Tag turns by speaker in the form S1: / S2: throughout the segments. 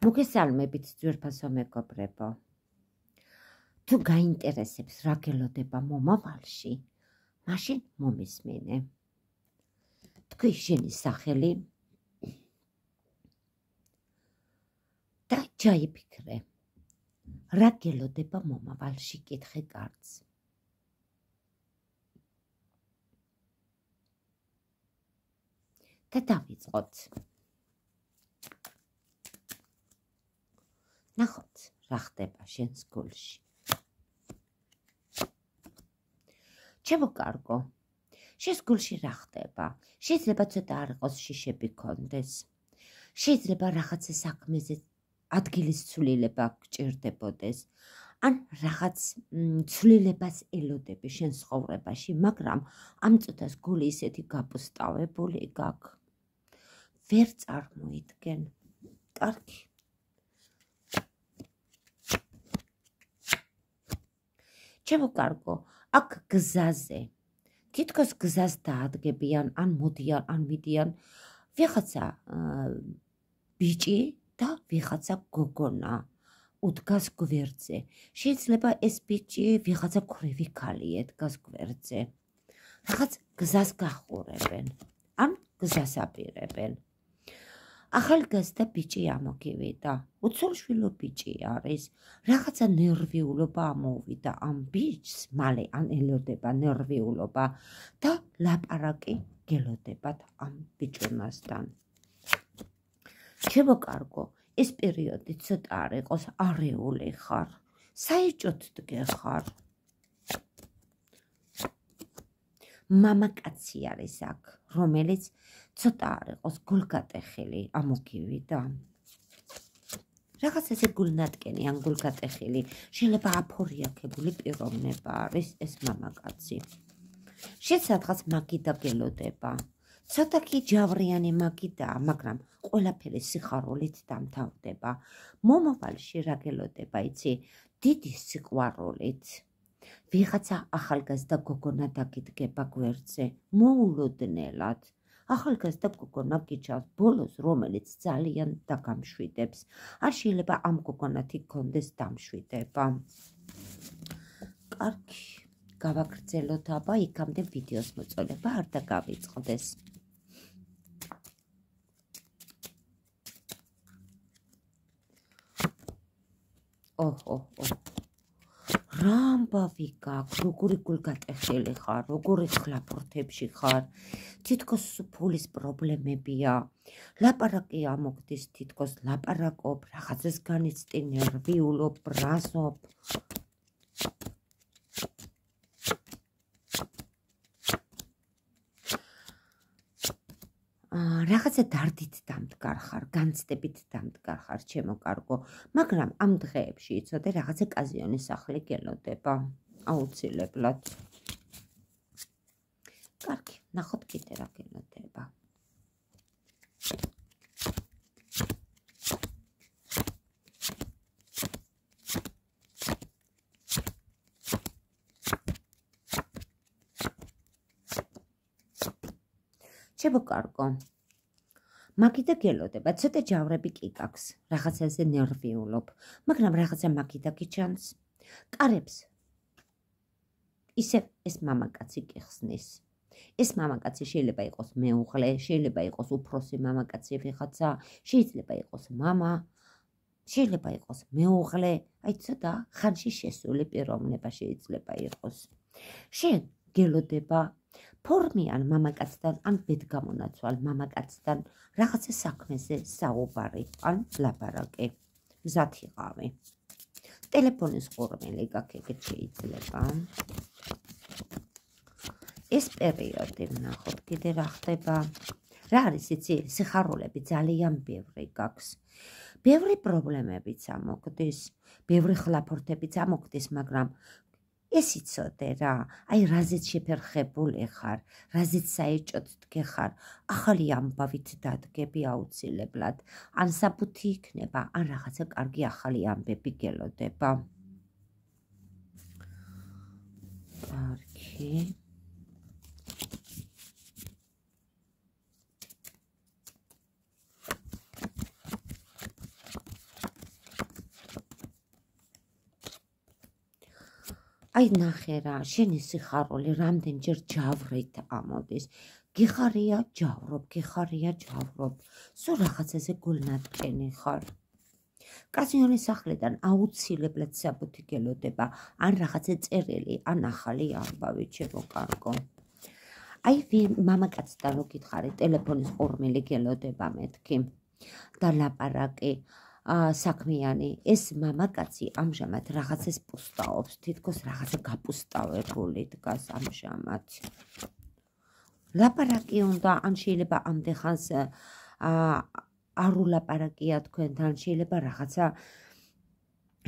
S1: მოგესალმებით ძვირფასო მეგობრებო. თუ გაინტერესებს რა გელოდება მომავალში, მაშინ მომისმინე. თქვი შენი სახელი და ჩაიფიქრე. რა გელოდება მომავალში, კითხე კარგს. და დავიწყოთ. ნახოთ, რა ხდება შენს გულში. ჩემო კარგო, შენს გულში რა ხდება? შეიძლება ცოტა არ იყოს შიშები გქონდეს. შეიძლება რაღაცა საქმეზე ადგილის ცვლილება გჭირდებოდეს. ან რაღაც ცვლილებას ელოდები შენ ცხოვრებაში, მაგრამ ამ წუთას გული ისეთი გაპოსტავებული გაქვს. ვერ წარმოიდგენ. კარგი. ჩემო კარგო, აქ გზაზე, თითქოს გზას დაადგებიან, ან მოდიან, ან მიდიან ვიღაცა ბიჭი და ვიღაცა გოგონა უდგას გვერდზე. შეიძლება ეს ბიჭი ვიღაცა ქვრივი ქალია დგას გვერდზე. რაღაც გზას გახურებენ, ან გზას აპირებენ. ახალგაზრდა ბიჭი ამოგივიდა, უცოლშვილო ბიჭი არის, რაღაცა ნერვიულობა ამოვიდა ამ ბიჭს, მალე ან ელოდება ნერვიულობა და ლაპარაკი გელოდებათ ამ ბიჭუნასთან. ჩემო კარგო, ეს პერიოდი ცოტა არ იყოს არეული ხარ, საეჭოთ დგეხარ. მამაკაცი არის აქ, რომელიც ცოტა არ იყოს გულგატეხილი ამოგივიდა. რაღაც ესე გულნატკენი ან გულგატეხილი, შეიძლება აფორიაქებული პიროვნება არის ეს მამაკაცი. შენ სადღაც მაგიდა გელოდება. ცოტა კი ჯავრიანი მაგიდაა, მაგრამ ყველაფერი სიხარულით დამთავრდება. მომავალში რა გელოდება, იცი? დიდი სიყვარულით. ვიღაცა ახალგაზრდა გოგონა დაგიდგება გვერდზე, მოულოდნელად. ახალგაზრდა გოგონა გიჩავს ბოლოს, რომელიც ძალიან დაგამშვიდებს. არ შეიძლება ამ გოგონათი გქონდეს დამშვიდება. კარგი, გავაგრძელოთ აბა, იქამდე ვიდეოს მოწოდება არ დაგავიწყდეს. რა ამბავი გაქვს, როგორი გულგატეხილი ხარ, როგორი ხლაპურთებში ხარ, თითქოს ფულის პრობლემებია, ლაპარაკი ამოგდის, თითქოს ლაპარაკობ, რაღაცას განიცდი, ნერვიულობ, ბრაზობ. რაღაცა დარდით დამდგარ ხარ, განცდებით დამდგარ ხარ, ჩემო კარგო, მაგრამ ამ დღეებში იცოდე რაღაცა კაზიონის სახლი გელოდება, აუცილებლად. კარგი, ნახოთ კიდე რა გელოდება. ჩემო კარგო, მაგიდა გელოდება, ცოტა ჯავრები კი გაქვს, რაღაცაზე ნერვიულობ, მაგრამ რაღაცა მაგიდა გიჩანს. კარებს ისევ ეს მამაკაცი გიხსნის. ეს მამაკაცი შეიძლება იყოს მეუღლე, შეიძლება იყოს უფროსი მამაკაცი ვიღაცა, შეიძლება იყოს მამა, შეიძლება იყოს მეუღლე, აი ცოტა ხანში შესული პიროვნება შეიძლება იყოს. შენ გელოდება ფორმიან მამაკაცთან ან ბედგამონაცვალ მამაკაცთან რაღაცა საქმეზე საუბარი ან ლაპარაკი. მზად იყავი. ტელეფონის ყურმელი გაქეკეთ შეიძლება. ეს პერიოდი ვნახოთ კიდე რა ხდება. რა არის იცი? სიხარულები ძალიან ბევრი გაქვს. ბევრი პრობლემებიც ამოგდის, ბევრი ხლაპურთებიც ამოგდის, მაგრამ ეს იცოდე რა, აი რაზეც შეფერხებული ხარ, რაზეც საეჭოთ დგეხარ, ახალი ამბავით დადგები აუცილებლად, ან საბუთი იქნება, ან რაღაცა კარგი ახალი ამბები გელოდება. კარგი. აი ნახე რა, შენი სიხარული რამდენჯერ ჯავრით ამოდის. გიხარია ჯავრობ, სულ რაღაცაზე გულნაჩენი ხარ. კაზიონის სახლიდან აუცილებლად საბუთი გელოდება, ან რაღაცა წერილი, ან ახალი ამბავი, ჩემო კარგო. აი მამაკაცთან რო გითხარი, ტელეფონის ყურმილი გელოდება მეთქი და ლაპარაკი საქმიანი, ეს მამაკაცი ამჟამად რაღაცას პუსტაობს, თითქოს რაღაცა გაპუსტავებული დგას ამჟამად. ლაპარაკი უნდა, ან შეიძლება ამდეხანს არ ულაპარაკია თქვენთან, შეიძლება რაღაცა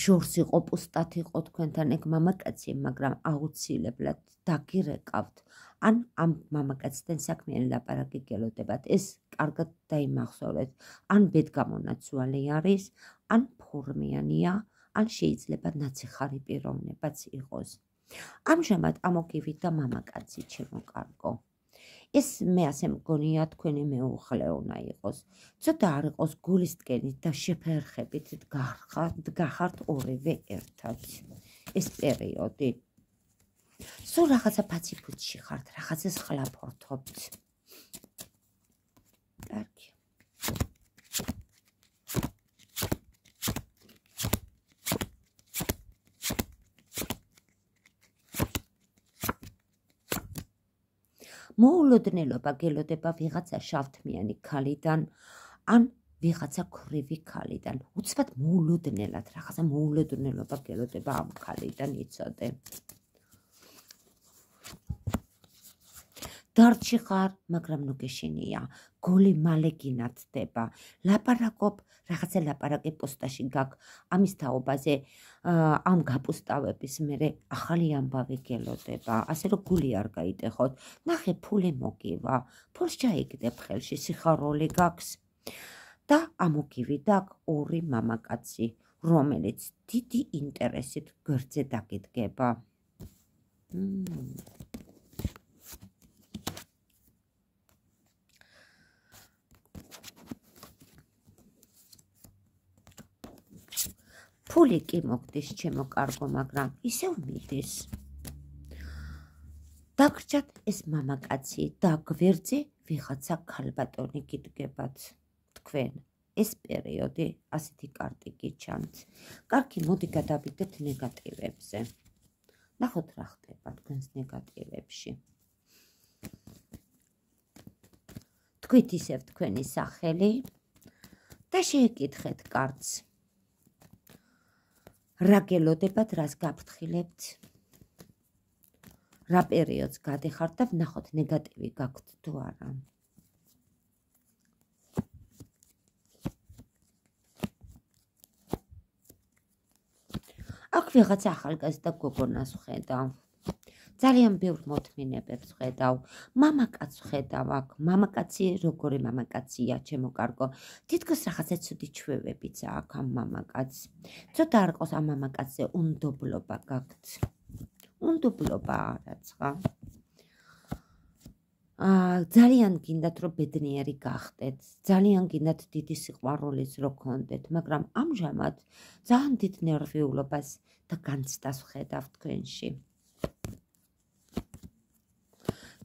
S1: შორს იყო, პუსტად იყო თქვენთან ეგ მამაკაცი, მაგრამ აუცილებლად დაგირეკავთ, ან ამ მამაკაცთან საქმიანი ლაპარაკი გელოდებათ. ეს კარგად დაიმახსოვრეთ, ან ბედგამონაცვალი არის, ან ფორმიანია, ან შეიძლება ნაციხარი პიროვნებაც იყოს. ამჟამად ამოგივით და მამაკაცი, ჩემო კარგო. ეს მე ასე მგონია თქვენი მეუღლე უნდა იყოს. ცოტა არ იყოს გულისკენით და შეფერხებით დგახართ ორივე ერთად. ეს პერიოდი. სულ რაღაცა ფაციფუცში ხართ, რაღაცას ხლაფორთობთ. კარგი. მოულოდნელობა გელოდება ვიღაცა შავთმიანი ქალიდან, ან ვიღაცა ქრივი ქალიდან. უცბად მოულოდნელად, რაღაცა მოულოდნელობა გელოდება ამ ქალიდან, იცოდე. დარჩი ხარ, მაგრამ ნუ გეშინია, გოლი მალე გინათდება. ლაპარაკობ, რაღაცა ლაპარაკი პოსტაში გაქვს, ამის თაობაზე, ამ გაპუსტავების მერე ახალი ამბავი გელოდება. ასე რომ გული არ გაიტეხოთ. ნახე, ფული მოგივა, ფულს ჩაიგდებ ხელში, სიხარული გაქვს და ამოგივით აქ ორი მამაკაცი, რომელიც დიდი ინტერესით გვერდზე დაგიდგება. ფული კი მოგდის, ჩემო კარგო, მაგრამ ისევ მიდის. დაგრჩათ ეს მამაკაცი და გვერდზე ვიღაცა ქალბატონი გიდგებათ თქვენ. ეს პერიოდი ასეთი კარტი გიჩანთ. კარგი, მოდი გადავიდეთ ნეგატივებზე. ნახოთ რა ხდება თქვენს ნეგატივებში. თქვით ისევ თქვენი სახელი და შეეკითხეთ კარტს. რა გელოდებათ, რას გაფრთხილებთ, რა პერიოდს გადიხართ და ვნახოთ ნეგატივი გაქვთ თუ არა. აქ ვიღაც ახალგაზრდა გოგონას ვხედავ. ძალიან ბევრ მოთმინებებს ვხედავ. მამაკაცს ვხედავ აქ. მამაკაცი როგორი მამაკაცია, ჩემო კარგო. თითქოს რაღაცა ცუდი ჩვევებიც აქვს ამ მამაკაცს. ცოტა არ ყავს ამ მამაკაცზე უნდობლობა გაქვთ. უნდობლობა არაცხა. ძალიან გინდათ რომ ბედნიერი გახდეთ. ძალიან გინდათ დიდი სიყვარულიც რო გქონდეთ, მაგრამ ამჟამად ძალიან დიდ ნერვიულობას და განცდას ვხედავ თქვენში.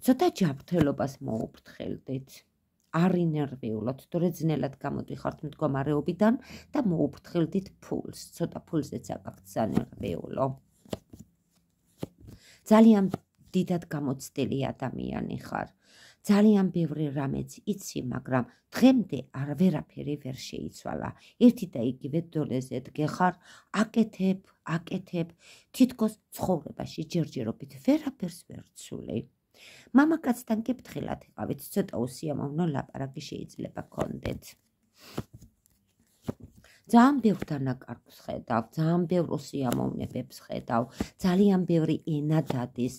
S1: ცოტა ჯანმრთელობას მოუფრთხილდით. არ ინერვიულოთ, თორე ძნელად გამოდიხართ მდგომარეობიდან და მოუფრთხილდით ფულს. ცოტა ფულზეც აკაქვთ სანერვიულო. ძალიან დიდად გამოცდილი ადამიანი ხარ. ძალიან ბევრი რამეც იცი, მაგრამ დღემდე ვერაფერი ვერ შეიცვალა. ერთი და იგივე დონეზე დგეხარ, აკეთებ, თითქოს ცხოვრებაში ჯერჯერობით ვერაფერს ვერ ვცვლი. მამაკაცთან კი ფრთხილად იყავით, ცოტა უსიამოვნო ლაპარაკი შეიძლება გქონდეთ. ძალიან ბევრ დანაკარგს ხედავ, ძალიან ბევრ უსიამოვნებებს ხედავ, ძალიან ბევრი ენა დადის.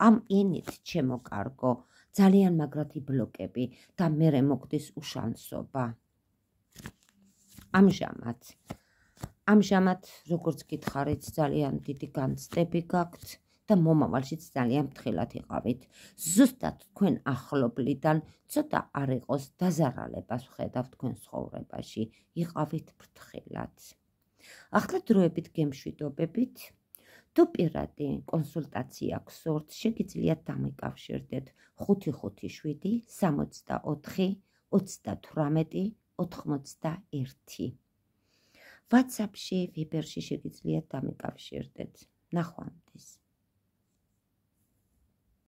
S1: ამ ენით, ჩემო კარგო, ძალიან მაგრათი ბლოკები და მერე მოგდის უშანსობა. ამჟამად, როგორც გითხარით, ძალიან დიდი განცდები გაქვთ და მომავალშიც ძალიან ფრთხილად იყავით. ზუსტად თქვენ ახლობლიდან ცოტა არ იყოს დაზარალებას ვხედავ თქვენ ცხოვრებაში. იყავით ფრთხილად. ახლა დროებით გემშვიდობებით. თუ პირადი კონსულტაცია გსურთ, შეგიძლიათ დამიკავშირდეთ 557 64 38 81. WhatsApp-ში, Viber-ში შეგიძლიათ დამიკავშირდეთ. ნახვამდის.